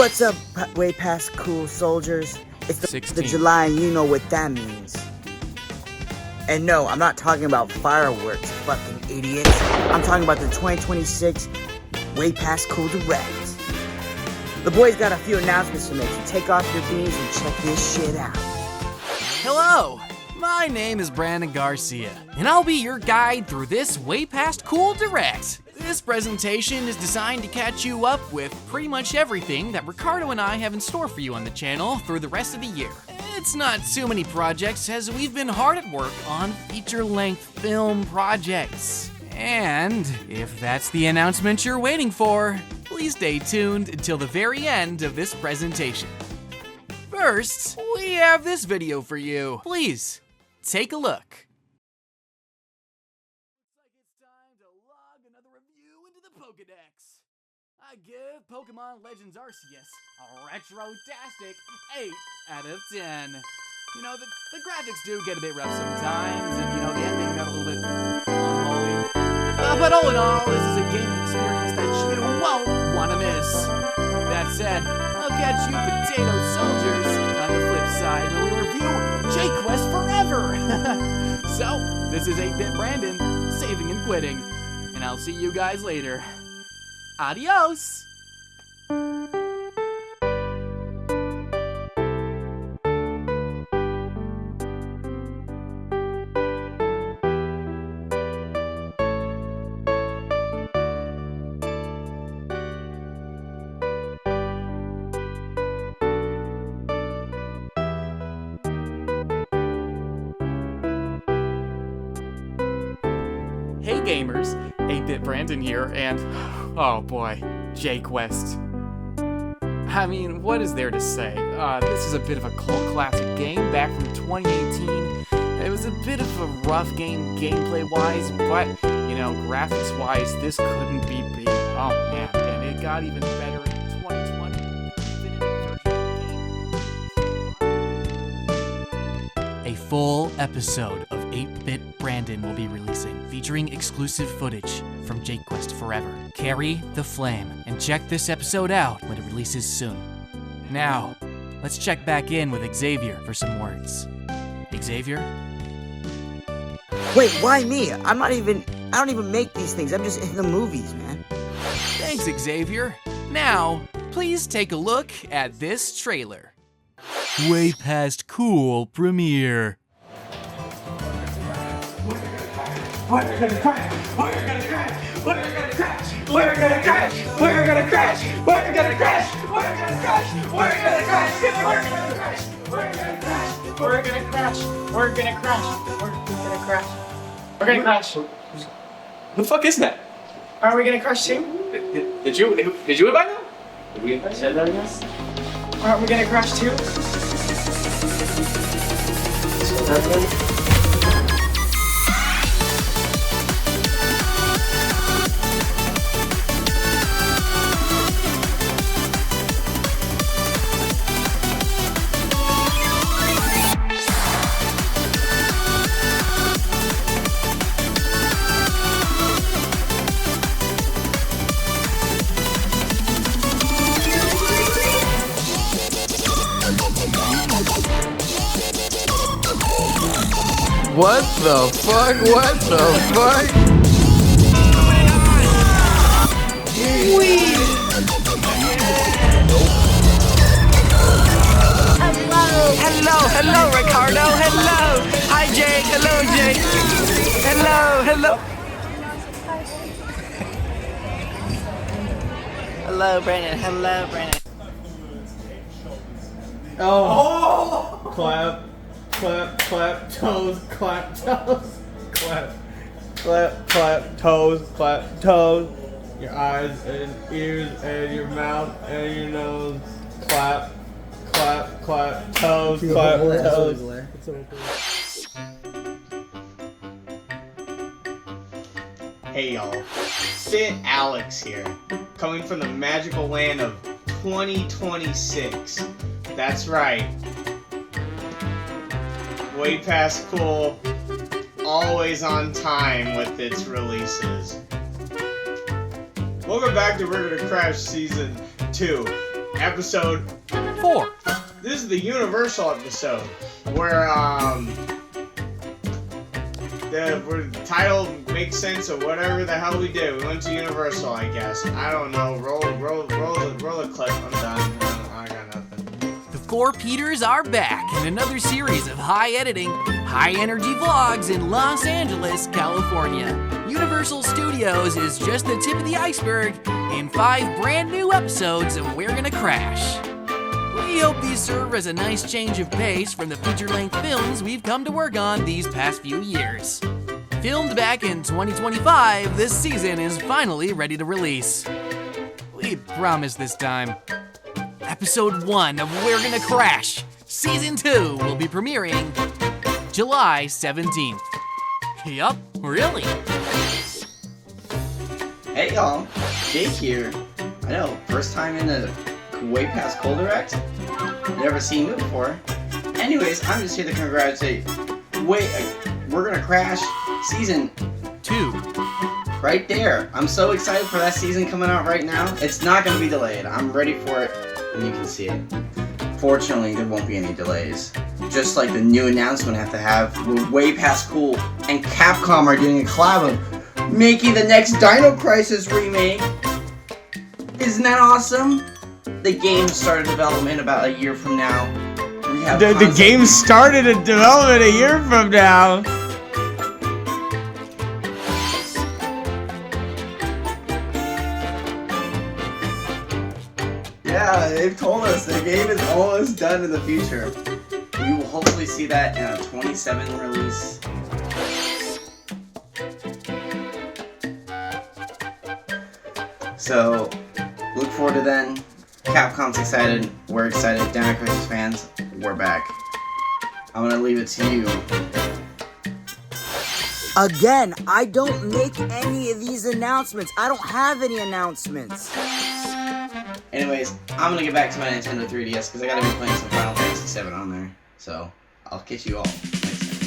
What's up, way past cool soldiers? It's the July and you know what that means. And no, I'm not talking about fireworks, fucking idiots. I'm talking about the 2026 Way Past Cool Direct. The boys got a few announcements to make, so take off your beanies and check this shit out. Hello! My name is Brandon Garcia, and I'll be your guide through this Way Past Cool Direct. This presentation is designed to catch you up with pretty much everything that Ricardo and I have in store for you on the channel through the rest of the year. It's not too many projects, as we've been hard at work on feature-length film projects. And if that's the announcement you're waiting for, please stay tuned until the very end of this presentation. First, we have this video for you. Please, take a look. Pokedex. I give Pokemon Legends Arceus a retro-tastic 8 out of 10. You know, the graphics do get a bit rough sometimes, and you know, the ending got a little bit unholy. But all in all, this is a gaming experience that you won't want to miss. That said, I'll catch you potato soldiers on the flip side when we review J-Quest Forever. So, this is 8-Bit Brandon, saving and quitting. And I'll see you guys later. Adios! Hey gamers, 8-Bit Brandon here, and oh boy, J-Quest. I mean, what is there to say? This is a bit of a cult classic game back from 2018. It was a bit of a rough game gameplay-wise, but, you know, graphics-wise, this couldn't be beat. Oh man, and it got even better in 2020. A full episode of 8-Bit Brandon will be releasing, featuring exclusive footage from J-Quest Forever. Carry the flame, and check this episode out when it releases soon. Now, let's check back in with Xavier for some words. Xavier? Wait, why me? I don't even make these things. I'm just in the movies, man. Thanks, Xavier. Now, please take a look at this trailer. Way Past Cool premiere. We're gonna crash! We're gonna crash! We're gonna crash! We're gonna crash! We're gonna crash! We're gonna crash! We're gonna crash! We're gonna crash! We're gonna crash! We're gonna crash! We're gonna crash! We're gonna crash! We're gonna crash! We're gonna crash! The fuck is that? Are we gonna crash too? Did you invite them? Did we invite them? Aren't we gonna crash too? What the fuck? What the fuck? Hello, Ricardo. Hello. Hi, Jake. Hello, Jake. Hello. Hello, Brandon. Oh! Clap, toes, clap, toes. Your eyes and ears and your mouth and your nose. Clap, toes, toes. Hey y'all, Fit Alex here, coming from the magical land of 2026. That's right. Way Past Cool, always on time with its releases. Welcome back to We're Gonna Crash Season 2. episode 4. This is the Universal episode where the title makes sense of whatever the hell we did. We went to Universal, I guess. I don't know. Roll a clip. I'm done. I got nothing. The 4 Peters are back in another series of high editing, high energy vlogs in Los Angeles, California. Universal Studios is just the tip of the iceberg in 5 brand new episodes of We're Gonna Crash. We hope these serve as a nice change of pace from the feature-length films we've come to work on these past few years. Filmed back in 2025, this season is finally ready to release. We promise this time. Episode 1 of We're Gonna Crash, Season 2 will be premiering July 17th. Yup, really? Hey y'all, Jake here. I know, first time in a way past cool direct. Never seen it before. Anyways, I'm just here to congratulate. We're Gonna Crash Season 2. Right there. I'm so excited for that season coming out right now. It's not gonna be delayed. I'm ready for it, and you can see it. Fortunately, there won't be any delays. Just like the new announcement I have to have, we're way past cool, and Capcom are doing a collab of making the next Dino Crisis remake. Isn't that awesome? The game started development about a year from now. We have The game started in development a year from now. Yeah, they've told us the game is almost done in the future. We will hopefully see that in a 27 release. So, look forward to then. Capcom's excited, we're excited, Dino Crisis fans, we're back. I'm gonna leave it to you. Again, I don't make any of these announcements. I don't have any announcements. Anyways, I'm gonna get back to my Nintendo 3DS because I gotta be playing some Final Fantasy 7 on there. So, I'll catch you all next time.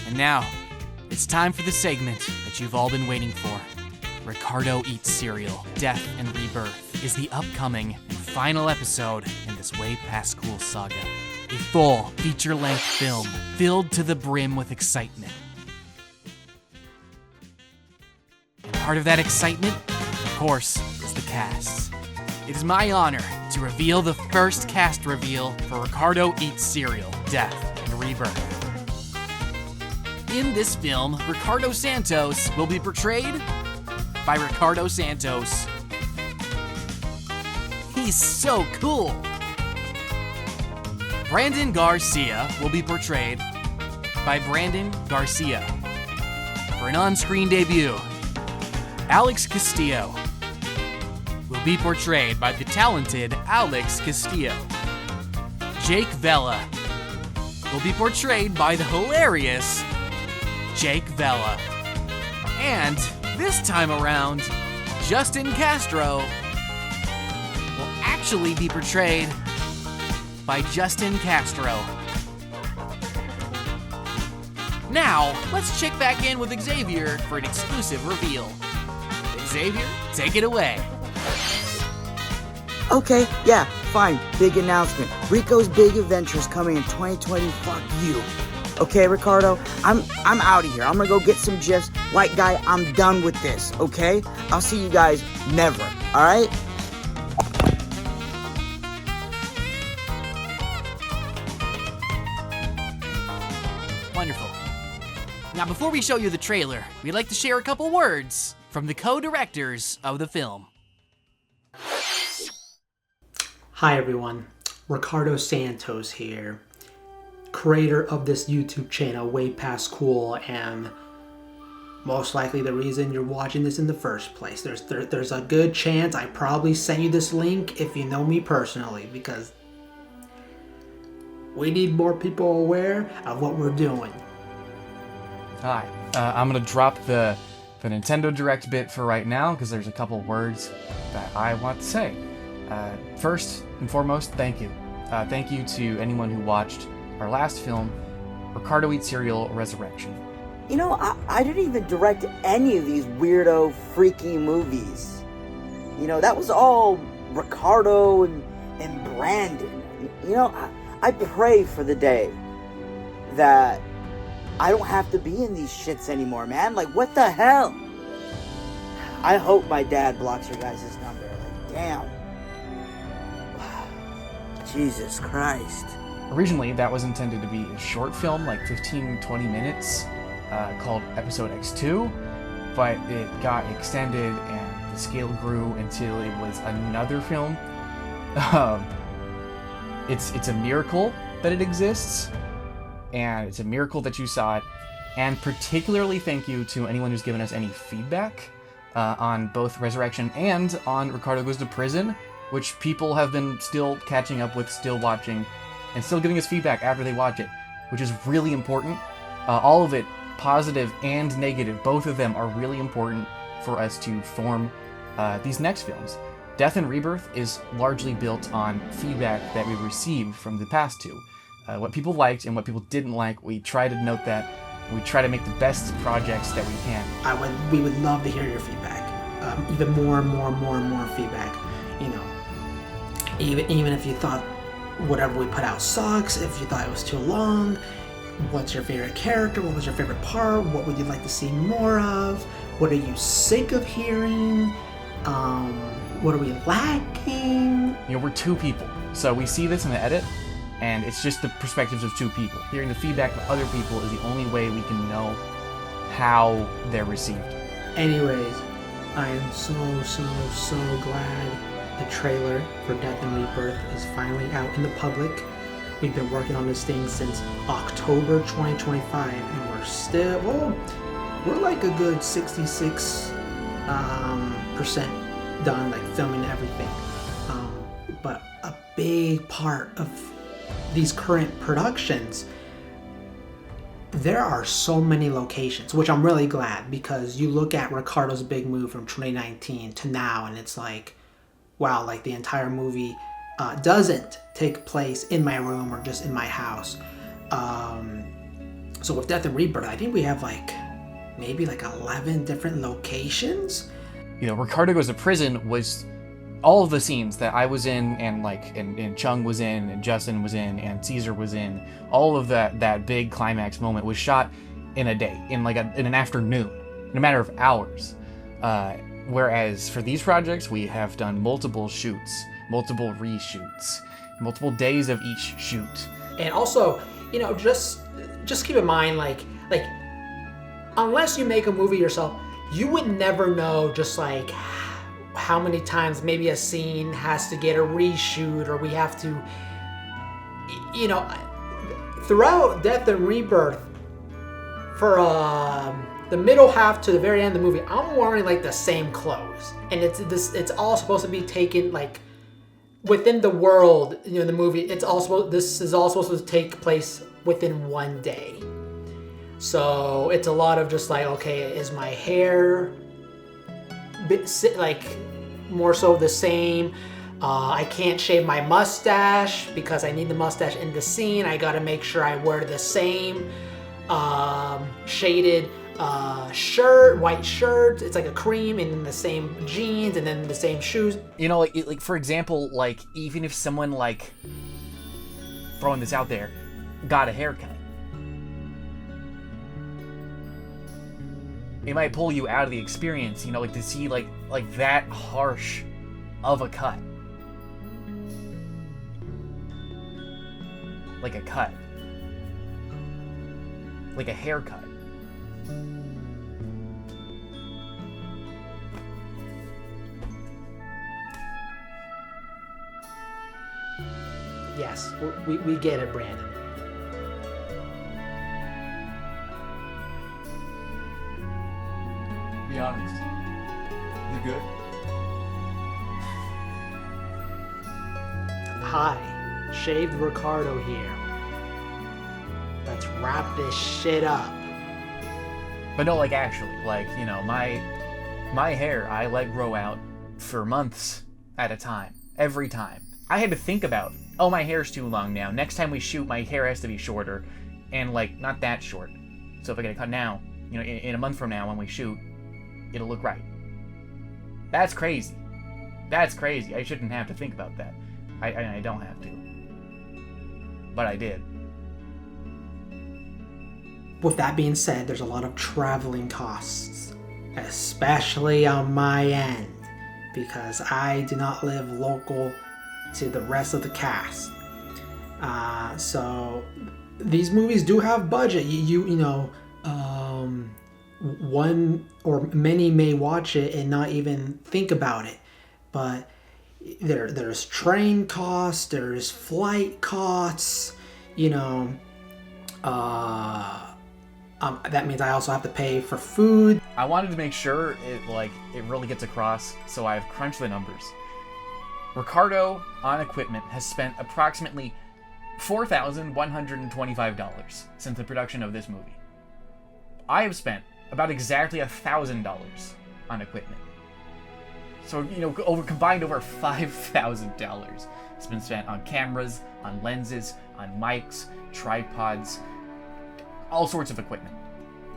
And now, it's time for the segment that you've all been waiting for. Ricardo Eats Cereal, Death and Rebirth is the upcoming and final episode in this Way Past Cool saga. A full feature-length film filled to the brim with excitement. And part of that excitement, of course, is the cast. It is my honor to reveal the first cast reveal for Ricardo Eats Cereal, Death and Rebirth. In this film, Ricardo Santos will be portrayed by Ricardo Santos. He's so cool. Brandon Garcia will be portrayed by Brandon Garcia. For an on-screen debut, Alex Castillo will be portrayed by the talented Alex Castillo. Jake Vela will be portrayed by the hilarious Jake Vela. And this time around, Justin Castro will actually be portrayed by Justin Castro. Now, let's check back in with Xavier for an exclusive reveal. Xavier, take it away. Okay, yeah, fine. Big announcement. Rico's Big Adventures coming in 2020. Fuck you. Okay, Ricardo, I'm out of here. I'm gonna go get some gifs. White guy, I'm done with this, okay? I'll see you guys never, alright? Wonderful. Now, before we show you the trailer, we'd like to share a couple words from the co-directors of the film. Hi everyone, Ricardo Santos here, creator of this YouTube channel, Way Past Cool, and most likely the reason you're watching this in the first place. There's a good chance I probably sent you this link if you know me personally, because we need more people aware of what we're doing. Hi, I'm gonna drop the Nintendo Direct bit for right now because there's a couple words that I want to say. First and foremost, thank you. Thank you to anyone who watched our last film, Ricardo Eats Cereal Resurrection. You know, I didn't even direct any of these weirdo, freaky movies. You know, that was all Ricardo and Brandon. You know, I pray for the day that I don't have to be in these shits anymore, man. Like, what the hell? I hope my dad blocks your guys' number. Like, damn. Jesus Christ. Originally, that was intended to be a short film, like 15-20 minutes, called Episode X2, but it got extended and the scale grew until it was another film. It's a miracle that it exists, and it's a miracle that you saw it, and particularly thank you to anyone who's given us any feedback on both Resurrection and on Ricardo Goes to Prison, which people have been still catching up with, still watching, and still giving us feedback after they watch it, which is really important. All of it, positive and negative, both of them are really important for us to form these next films. Death and Rebirth is largely built on feedback that we received from the past two. What people liked and what people didn't like, we try to note that. We try to make the best projects that we can. We would love to hear your feedback. Even more feedback. You know, even if you thought whatever we put out sucks, if you thought it was too long, what's your favorite character? What was your favorite part? What would you like to see more of? What are you sick of hearing? What are we lacking? You know, we're two people, so we see this in the edit, and it's just the perspectives of two people. Hearing the feedback of other people is the only way we can know how they're received. Anyways, I am so glad the trailer for Death and Rebirth is finally out in the public. We've been working on this thing since October 2025, and we're still, we're like a good 66% done, like filming everything. But a big part of these current productions, there are so many locations, which I'm really glad, because you look at Ricardo's big move from 2019 to now, and it's like, wow, like the entire movie doesn't take place in my room or just in my house. So with Death and Rebirth, I think we have maybe 11 different locations. You know, Ricardo Goes to Prison was all of the scenes that I was in, and Chung was in, and Justin was in, and Caesar was in. All of that big climax moment was shot in a day, in an afternoon, in a matter of hours. Whereas for these projects, we have done multiple shoots, multiple reshoots, multiple days of each shoot. And also, you know, just keep in mind, like unless you make a movie yourself, you would never know just how many times maybe a scene has to get a reshoot, or we have to, you know, throughout Death and Rebirth, for the middle half to the very end of the movie, I'm wearing the same clothes, and it's all supposed to be taken within the world, you know, the movie. This is all supposed to take place within one day. So it's a lot of just okay, is my hair more so the same? I can't shave my mustache because I need the mustache in the scene. I gotta make sure I wear the same shaded shirt, white shirt. It's like a cream, and then the same jeans, and then the same shoes. You know, for example, even if someone throwing this out there got a haircut, it might pull you out of the experience, you know, to see that harsh of a cut. Like a cut. Like a haircut. Yes, we get it, Brandon. Be honest. You good? Hi, Shaved Ricardo here. Let's wrap this shit up. But no, actually, you know, my hair, I let grow out for months at a time. Every time. I had to think about, oh, my hair's too long now. Next time we shoot, my hair has to be shorter. And, not that short. So if I get a cut now, you know, in a month from now when we shoot, it'll look right. That's crazy. That's crazy. I shouldn't have to think about that. I don't have to. But I did. With that being said, there's a lot of traveling costs, especially on my end, because I do not live local to the rest of the cast. So these movies do have budget. One or many may watch it and not even think about it, but there's train costs, there's flight costs, that means I also have to pay for food. I wanted to make sure it really gets across, so I've crunched the numbers. Ricardo on equipment has spent approximately $4,125 since the production of this movie. I have spent about exactly $1,000 on equipment. So, combined over $5,000 has been spent on cameras, on lenses, on mics, tripods, all sorts of equipment.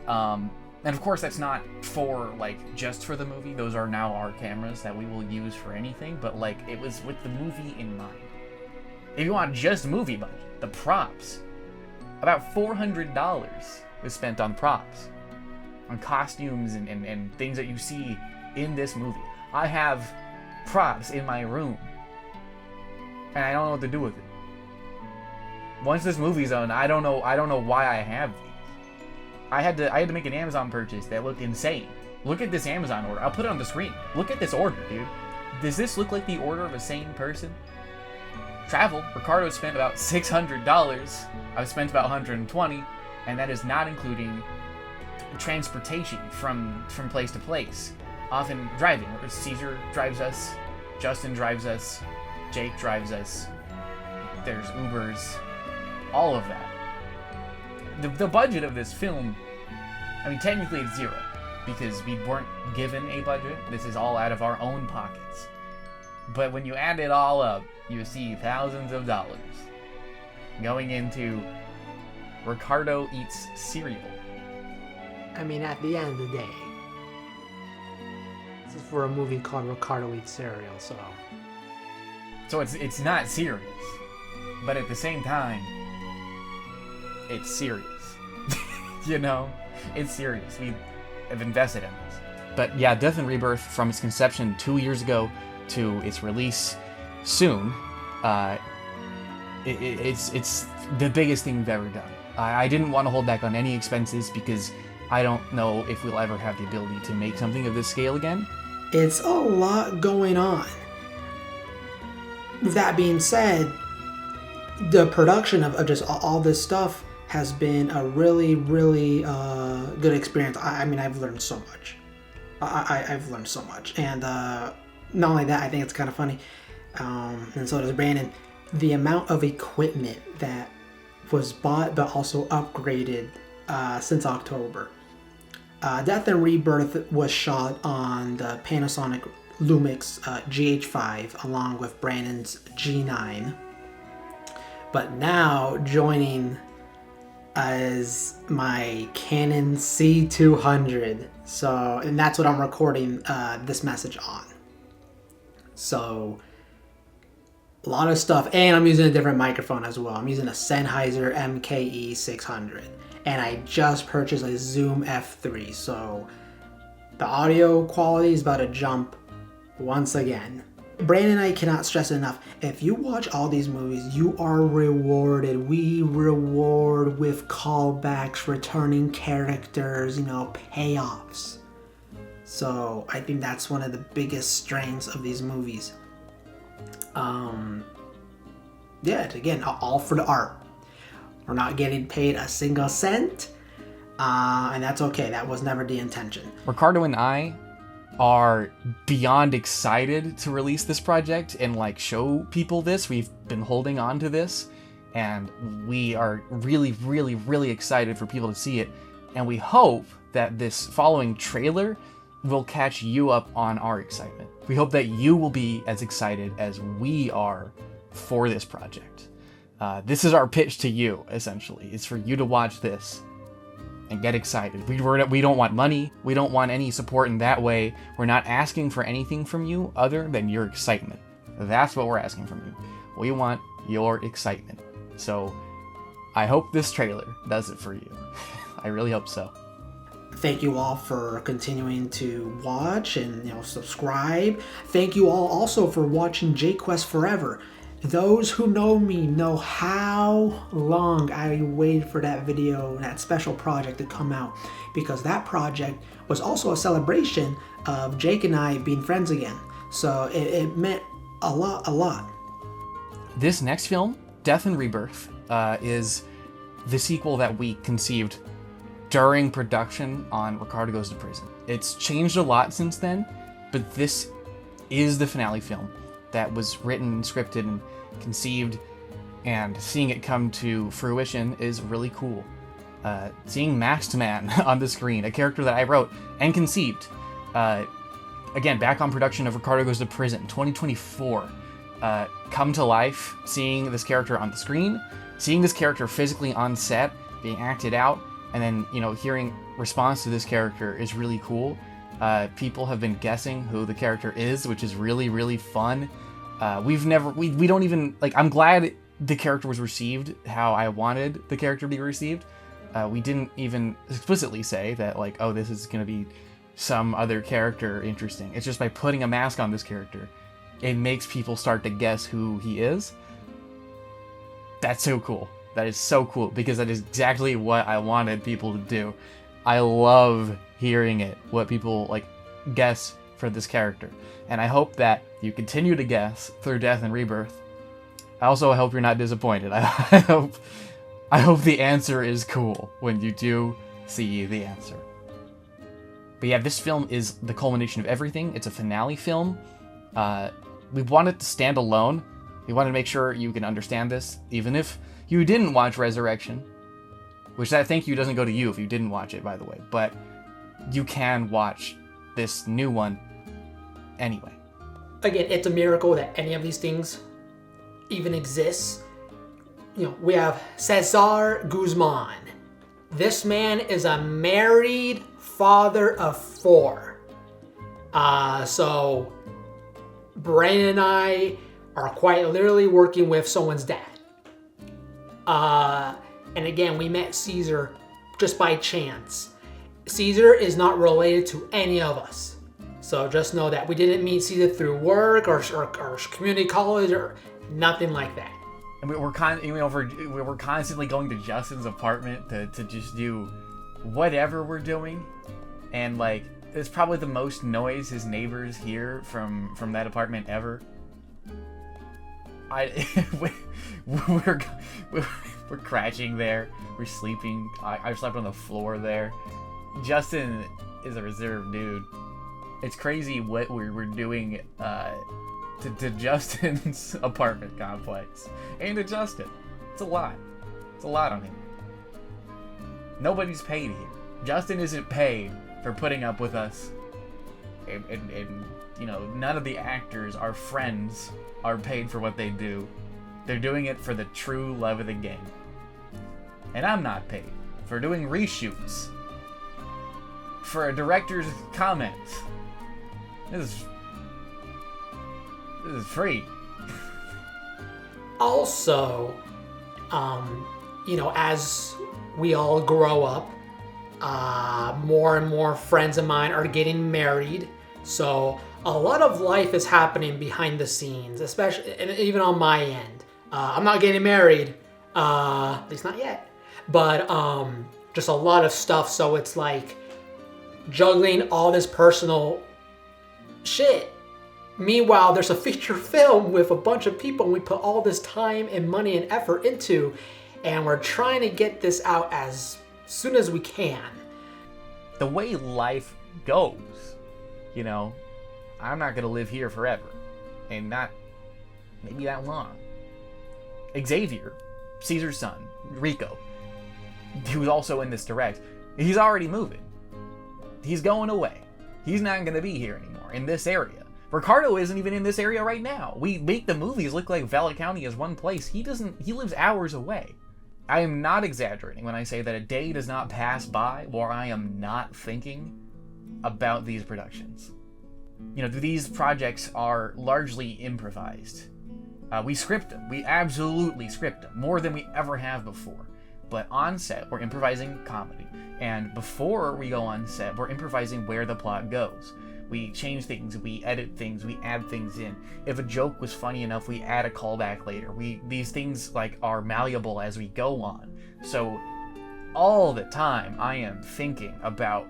And of course that's not for just for the movie. Those are now our cameras that we will use for anything, but it was with the movie in mind. If you want just movie budget, the props, about $400 was spent on props, on costumes and things that you see in this movie. I have props in my room and I don't know what to do with it. Once this movie's on, I don't know why I have these. I had to make an Amazon purchase that looked insane. Look at this Amazon order. I'll put it on the screen. Look at this order, dude. Does this look like the order of a sane person? Travel. Ricardo spent about $600. I've spent about $120, and that is not including transportation from place to place. Often driving. Caesar drives us. Justin drives us. Jake drives us. There's Ubers. All of that. The budget of this film, technically it's zero, because we weren't given a budget. This is all out of our own pockets. But when you add it all up, you see thousands of dollars going into Ricardo Eats Cereal. At the end of the day, this is for a movie called Ricardo Eats Cereal, so it's not serious, but at the same time, it's serious. It's serious. We have invested in this. But yeah, Death and Rebirth, from its conception 2 years ago to its release soon, it's the biggest thing we've ever done. I didn't want to hold back on any expenses because I don't know if we'll ever have the ability to make something of this scale again. It's a lot going on. With that being said, the production of just all this stuff has been a really, really good experience. I've learned so much. I've learned so much. And not only that, I think it's kind of funny, and so does Brandon, the amount of equipment that was bought but also upgraded since October. Death and Rebirth was shot on the Panasonic Lumix GH5 along with Brandon's G9. But now joining as my Canon C200. And that's what I'm recording this message on. So a lot of stuff, and I'm using a different microphone as well. I'm using a Sennheiser MKE 600, and I just purchased a Zoom F3, so the audio quality is about to jump once again. Brandon and I cannot stress it enough. If you watch all these movies, you are rewarded. We reward with callbacks, returning characters, payoffs. So I think that's one of the biggest strengths of these movies. Again, all for the art. We're not getting paid a single cent, and that's okay. That was never the intention. Ricardo and I are beyond excited to release this project and show people this. We've been holding on to this, and we are really, really, really excited for people to see it. And we hope that this following trailer will catch you up on our excitement. We hope that you will be as excited as we are for this project. This is our pitch to you, essentially. It's for you to watch this and get excited. We don't want money. We don't want any support in that way. We're not asking for anything from you other than your excitement. That's what we're asking from you. We want your excitement. So I hope this trailer does it for you. I really hope so. Thank you all for continuing to watch and subscribe. Thank you all also for watching JQuest Forever. Those who know me know how long I waited for that video, that special project to come out, because that project was also a celebration of Jake and I being friends again. So it meant a lot. This next film, Death and Rebirth, is the sequel that we conceived during production on Ricardo Goes to Prison. It's changed a lot since then, but this is the finale film that was written, scripted, and conceived, and seeing it come to fruition is really cool. Seeing Masked Man on the screen, a character that I wrote and conceived, again, back on production of Ricardo Goes to Prison, 2024, come to life, seeing this character on the screen, seeing this character physically on set, being acted out, and then, hearing response to this character is really cool. People have been guessing who the character is, which is really, really fun. We don't even, I'm glad the character was received how I wanted the character to be received. We didn't even explicitly say that, oh, this is going to be some other character interesting. It's just by putting a mask on this character, it makes people start to guess who he is. That's so cool. That is so cool, because that is exactly what I wanted people to do. I love hearing it, what people, guess for this character. And I hope that you continue to guess through Death and Rebirth. I also hope you're not disappointed. I hope the answer is cool when you do see the answer. But yeah, this film is the culmination of everything. It's a finale film. We want it to stand alone. We wanted to make sure you can understand this, even if you didn't watch Resurrection, which that thank you doesn't go to you if you didn't watch it, by the way, but you can watch this new one anyway. Again, it's a miracle that any of these things even exists. We have Cesar Guzman. This man is a married father of 4. So Brandon and I are quite literally working with someone's dad. And again, we met Caesar just by chance. Caesar is not related to any of us. So just know that we didn't meet Caesar through work or community college or nothing like that. And we're constantly going to Justin's apartment to just do whatever we're doing. And it's probably the most noise his neighbors hear from that apartment ever. We're crashing there. We're sleeping. I slept on the floor there. Justin is a reserved dude. It's crazy what we're doing to Justin's apartment complex and to Justin. It's a lot. It's a lot on him. Nobody's paid here. Justin isn't paid for putting up with us. And none of the actors, our friends, are paid for what they do. They're doing it for the true love of the game. And I'm not paid for doing reshoots, for a director's comments. This is free. Also, as we all grow up, more and more friends of mine are getting married. So a lot of life is happening behind the scenes, especially, and even on my end. I'm not getting married, at least not yet. But just a lot of stuff. So it's juggling all this personal shit. Meanwhile, there's a feature film with a bunch of people we put all this time and money and effort into, and we're trying to get this out as soon as we can. The way life goes, I'm not gonna live here forever, and not maybe that long. Xavier, Caesar's son, Rico, who's also in this direct, he's already moving. He's going away. He's not gonna be here anymore in this area. Ricardo isn't even in this area right now. We make the movies look like Valley County is one place. He lives hours away. I am not exaggerating when I say that a day does not pass by where I am not thinking about these productions. You know, these projects are largely improvised. We script them. We absolutely script them, more than we ever have before. But on set, we're improvising comedy. And before we go on set, we're improvising where the plot goes. We change things, we edit things, we add things in. If a joke was funny enough, we add a callback later. These things like are malleable as we go on. So all the time I am thinking about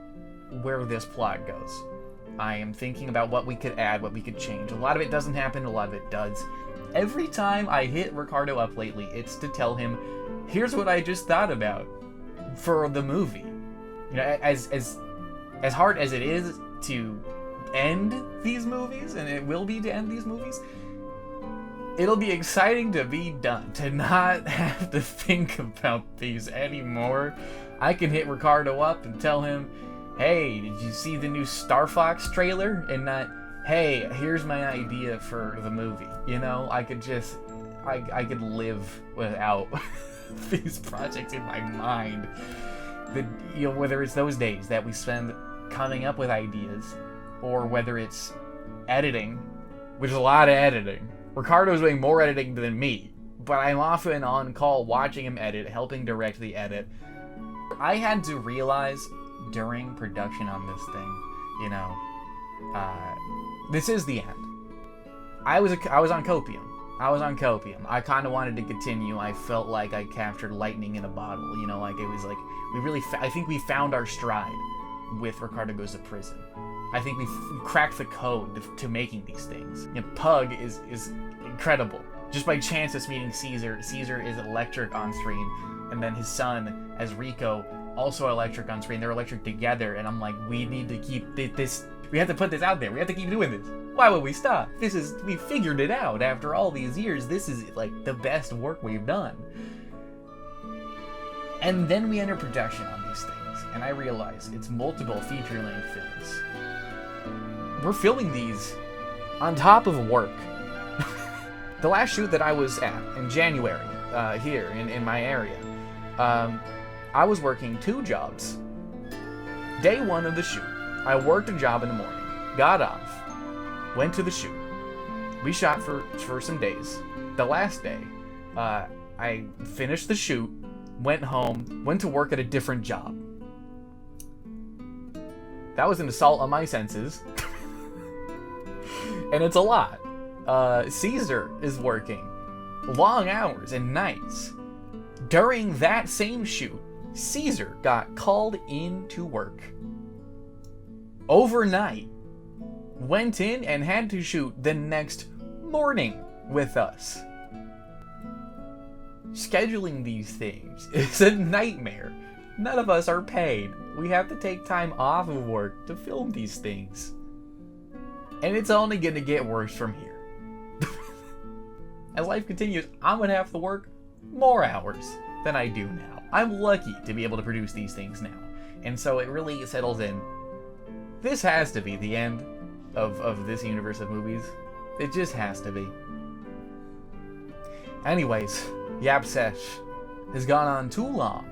where this plot goes. I am thinking about what we could add, what we could change. A lot of it doesn't happen, a lot of it does. Every time I hit Ricardo up lately, it's to tell him, here's what I just thought about for the movie. You know, as hard as it is to end these movies, and it will be to end these movies, it'll be exciting to be done, to not have to think about these anymore. I can hit Ricardo up and tell him, hey, did you see the new Star Fox trailer? And not, hey, here's my idea for the movie. You know, I could just, I could live without these projects in my mind. You know, whether it's those days that we spend coming up with ideas, or whether it's editing, which is a lot of editing. Ricardo's doing more editing than me, but I'm often on call watching him edit, helping direct the edit. I had to realize during production on this thing, you know, this is the end. I was on copium. I kind of wanted to continue. I felt like I captured lightning in a bottle, you know, like it was like, I think we found our stride with Ricardo Goes to Prison. I think we cracked the code to making these things. You know, Pug is incredible. Just by chance us meeting Caesar. Caesar is electric on screen, and then his son as Rico, also electric on screen. They're electric together, and I'm like, we need to keep this. We have to put this out there. We have to keep doing this. Why would we stop? We figured it out after all these years. This is like the best work we've done. And then we enter production on these things, and I realize it's multiple feature-length films. We're filming these on top of work. The last shoot that I was at in January, here in my area, I was working 2 jobs. Day 1 of the shoot, I worked a job in the morning, got off, went to the shoot. We shot for some days. The last day, I finished the shoot, went home, went to work at a different job. That was an assault on my senses. And it's a lot. Caesar is working long hours and nights. During that same shoot, Caesar got called in to work. Overnight. Went in and had to shoot the next morning with us. Scheduling these things is a nightmare. None of us are paid. We have to take time off of work to film these things. And it's only gonna get worse from here. As life continues, I'm gonna have to work more hours than I do now. I'm lucky to be able to produce these things now. And so it really settles in. This has to be the end of this universe of movies. It just has to be. Anyways, Yap Sesh has gone on too long.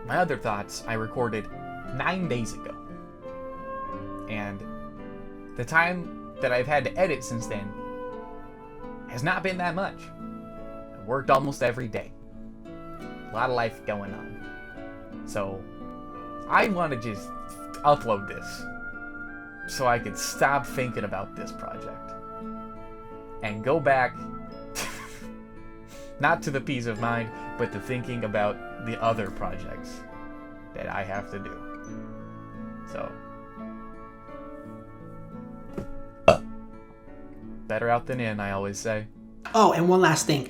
My other thoughts I recorded 9 days ago. And the time that I've had to edit since then has not been that much. I worked almost every day. A lot of life going on. So I want to just upload this so I could stop thinking about this project and go back not to the peace of mind, but to thinking about the other projects that I have to do. So better out than in, I always say. Oh, and one last thing.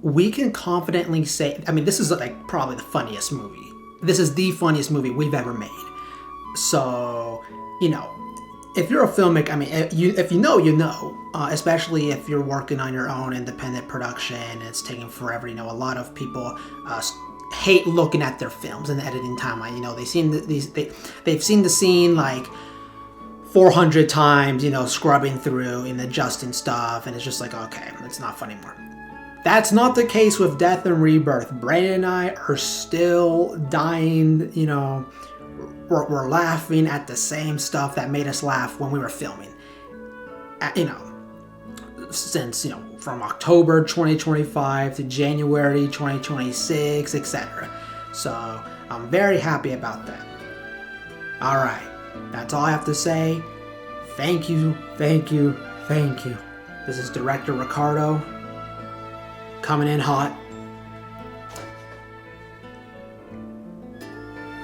We can confidently say, I mean, this is like probably the funniest movie. This is the funniest movie we've ever made. So, you know, if you're a filmmaker, I mean, if you know, you know. Especially if you're working on your own independent production and it's taking forever. You know, a lot of people hate looking at their films and the editing timeline. You know, they've seen the scene like 400 times, you know, scrubbing through and adjusting stuff, and it's just like, okay, it's not fun anymore. That's not the case with Death and Rebirth. Brandon and I are still dying, you know, we're laughing at the same stuff that made us laugh when we were filming. You know, since, you know, from October 2025 to January 2026, etc. So I'm very happy about that. Alright, that's all I have to say. Thank you, thank you, thank you. This is Director Ricardo, coming in hot.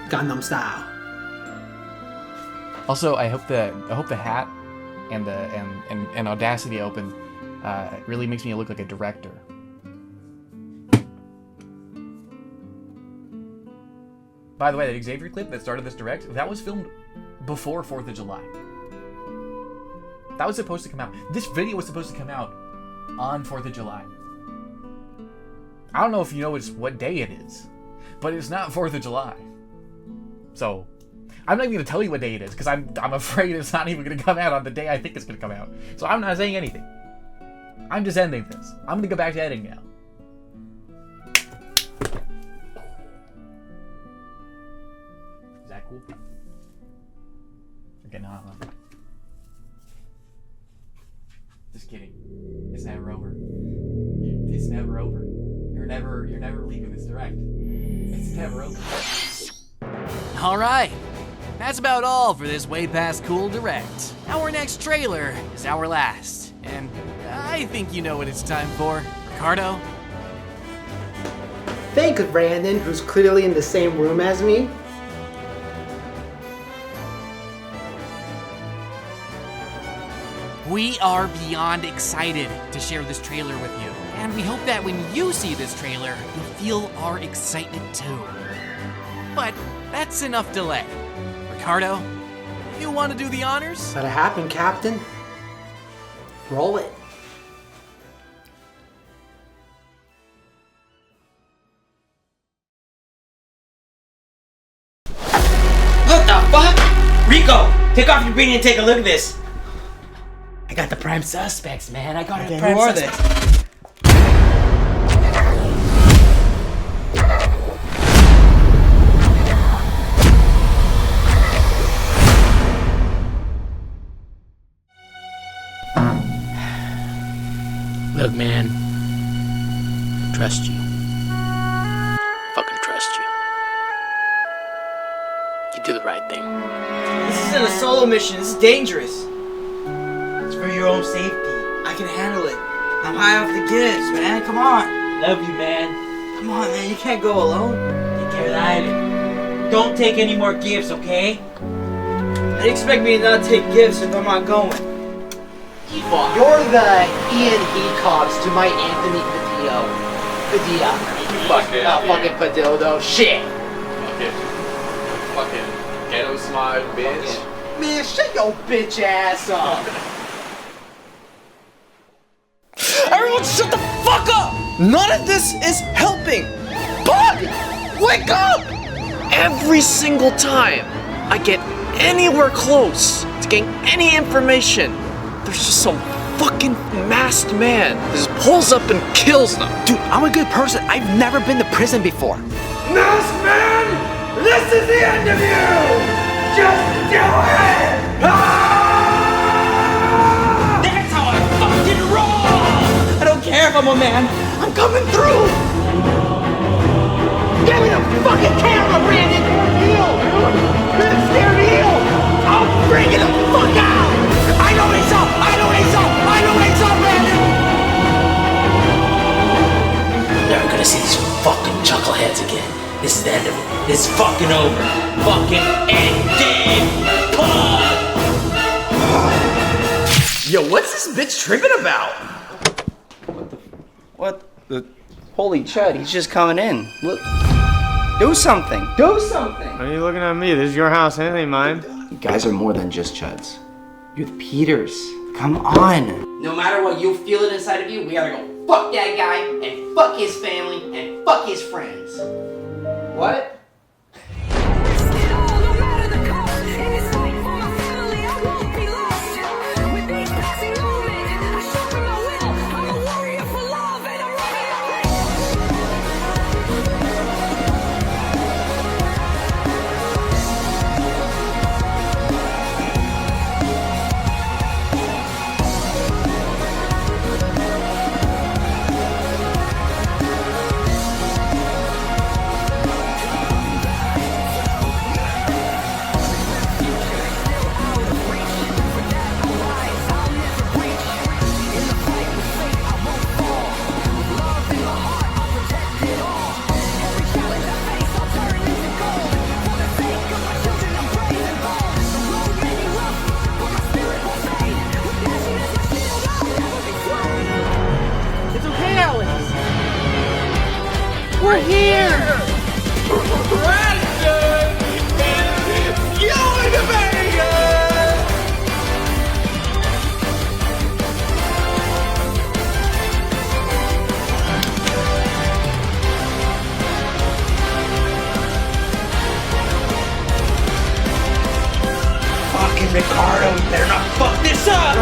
Gundam style. Also, I hope the hat and the and Audacity open really makes me look like a director. By the way, that Xavier clip that started this direct, that was filmed before 4th of July. That was supposed to come out. This video was supposed to come out on 4th of July. I don't know if you know what day it is, but it's not 4th of July. So, I'm not even going to tell you what day it is, because I'm afraid it's not even going to come out on the day I think it's going to come out. So I'm not saying anything. I'm just ending this. I'm going to go back to editing now. Is that cool? Okay, no. Just kidding. It's never over. It's never over. You're never leaving this direct. It's never over. Alright, that's about all for this Way Past Cool Direct. Our next trailer is our last, and I think you know what it's time for. Ricardo? Thank you, Brandon, who's clearly in the same room as me. We are beyond excited to share this trailer with you, and we hope that when you see this trailer, you'll feel our excitement too. But that's enough delay. Ricardo, you want to do the honors? Let it happen, Captain. Roll it. What the fuck? Rico, take off your beanie and take a look at this. I got the prime suspects, man. I got the prime suspects. Look, man. Trust you. Fucking trust you. You do the right thing. This isn't a solo mission. This is dangerous. It's for your own safety. I can handle it. I'm high off the gifts, man. Come on. Love you, man. Come on, man. You can't go alone. Take care of the island. Don't take any more gifts, okay? How do you expect me to not take gifts if I'm not going? You're the Ian Hecox to my Anthony Padillo. Fucking Padillo. Shit. Fucking ghetto smart bitch. Man, shut your bitch ass up. Everyone shut the fuck up! None of this is helping! Bug! Wake up! Every single time I get anywhere close to getting any information, there's just some fucking masked man that just pulls up and kills them. Dude, I'm a good person. I've never been to prison before. Masked man! This is the end of you! Just do it! That's how I fucking roll! I don't care if I'm a man. I'm coming through! Give me the fucking camera, Brandon! Heal, dude! I'm scared to heal! I'll bring it the fuck out! I know he's up! I know he's up! I know he's up, Brandon! Never gonna see these fucking chuckleheads again. This is the end of it. This is fucking over. Fucking ended. Yo, what's this bitch tripping about? What the? Holy chud, he's just coming in. Look. Do something. Do something. Why are you looking at me? This is your house, it ain't mine. You guys are more than just chuds. You're the Peters. Come on. No matter what you feel it inside of you, we gotta go fuck that guy, and fuck his family, and fuck his friends. What? Ricardo, we better not fuck this up!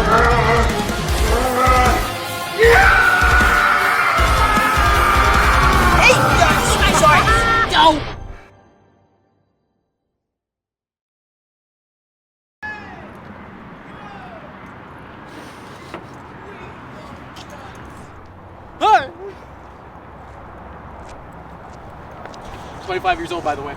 Hey, I'm sorry. No. Hi! 25 years old, by the way.